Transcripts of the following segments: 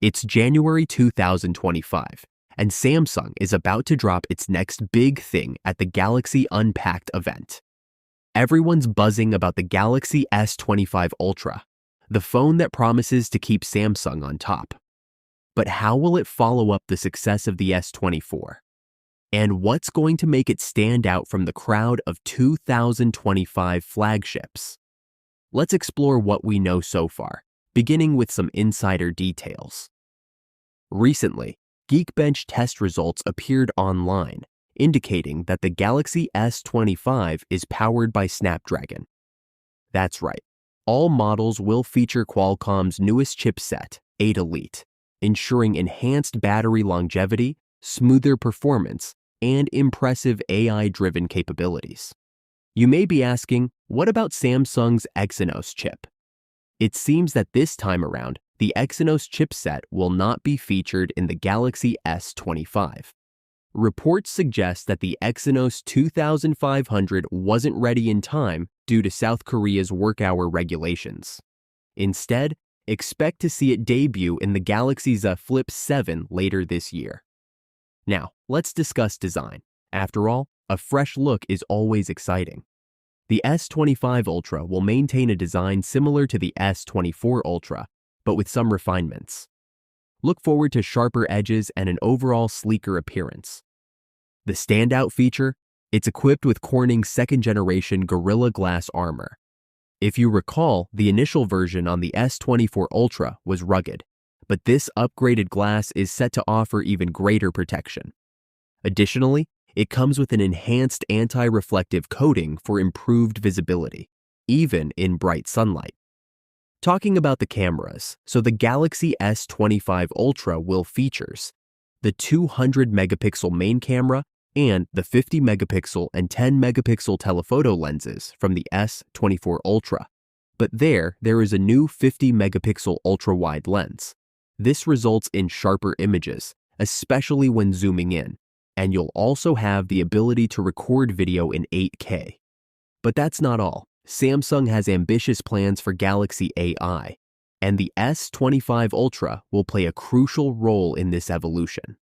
It's January 2025, and Samsung is about to drop its next big thing at the Galaxy Unpacked event. Everyone's buzzing about the Galaxy S25 Ultra, the phone that promises to keep Samsung on top. But how will it follow up the success of the S24? And what's going to make it stand out from the crowd of 2025 flagships? Let's explore what we know so far, beginning with some insider details. Recently, Geekbench test results appeared online, indicating that the Galaxy S25 is powered by Snapdragon. That's right, all models will feature Qualcomm's newest chipset, 8 Elite, ensuring enhanced battery longevity, smoother performance, and impressive AI-driven capabilities. You may be asking, what about Samsung's Exynos chip? It seems that this time around, the Exynos chipset will not be featured in the Galaxy S25. Reports suggest that the Exynos 2500 wasn't ready in time due to South Korea's work hour regulations. Instead, expect to see it debut in the Galaxy Z Flip 7 later this year. Now, let's discuss design. After all, a fresh look is always exciting. The S25 Ultra will maintain a design similar to the S24 Ultra, but with some refinements. Look forward to sharper edges and an overall sleeker appearance. The standout feature? It's equipped with Corning's second-generation Gorilla Glass armor. If you recall, the initial version on the S24 Ultra was rugged, but this upgraded glass is set to offer even greater protection. Additionally, it comes with an enhanced anti-reflective coating for improved visibility, even in bright sunlight. Talking about the cameras, so the Galaxy S25 Ultra will features the 200-megapixel main camera and the 50-megapixel and 10-megapixel telephoto lenses from the S24 Ultra. But there is a new 50-megapixel ultra-wide lens. This results in sharper images, especially when zooming in, and you'll also have the ability to record video in 8K. But that's not all. Samsung has ambitious plans for Galaxy AI, and the S25 Ultra will play a crucial role in this evolution.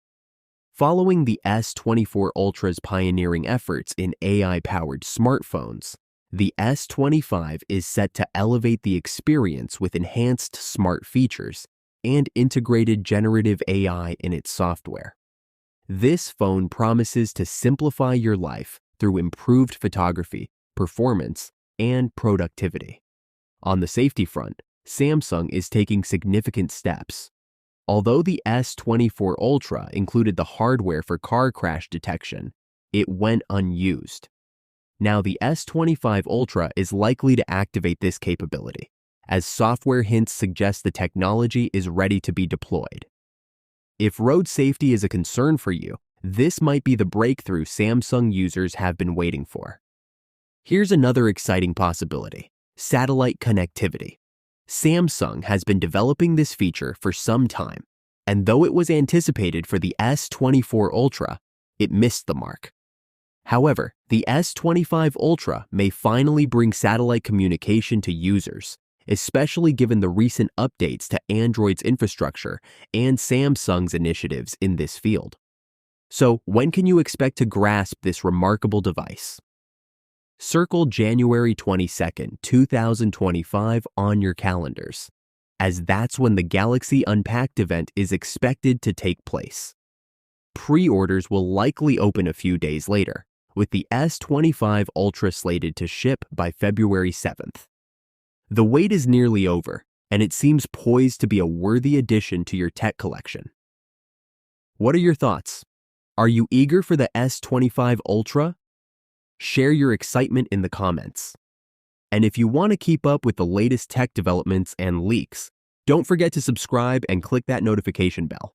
Following the S24 Ultra's pioneering efforts in AI-powered smartphones, the S25 is set to elevate the experience with enhanced smart features and integrated generative AI in its software. This phone promises to simplify your life through improved photography, performance, and productivity. On the safety front, Samsung is taking significant steps. Although the S24 Ultra included the hardware for car crash detection, it went unused. Now the S25 Ultra is likely to activate this capability, as software hints suggest the technology is ready to be deployed. If road safety is a concern for you, this might be the breakthrough Samsung users have been waiting for. Here's another exciting possibility: satellite connectivity. Samsung has been developing this feature for some time, and though it was anticipated for the S24 Ultra, it missed the mark. However, the S25 Ultra may finally bring satellite communication to users, especially given the recent updates to Android's infrastructure and Samsung's initiatives in this field. So, when can you expect to grasp this remarkable device? Circle January 22nd, 2025 on your calendars, as that's when the Galaxy Unpacked event is expected to take place. Pre-orders will likely open a few days later, with the S25 Ultra slated to ship by February 7th. The wait is nearly over, and it seems poised to be a worthy addition to your tech collection. What are your thoughts? Are you eager for the S25 Ultra? Share your excitement in the comments. And if you want to keep up with the latest tech developments and leaks, don't forget to subscribe and click that notification bell.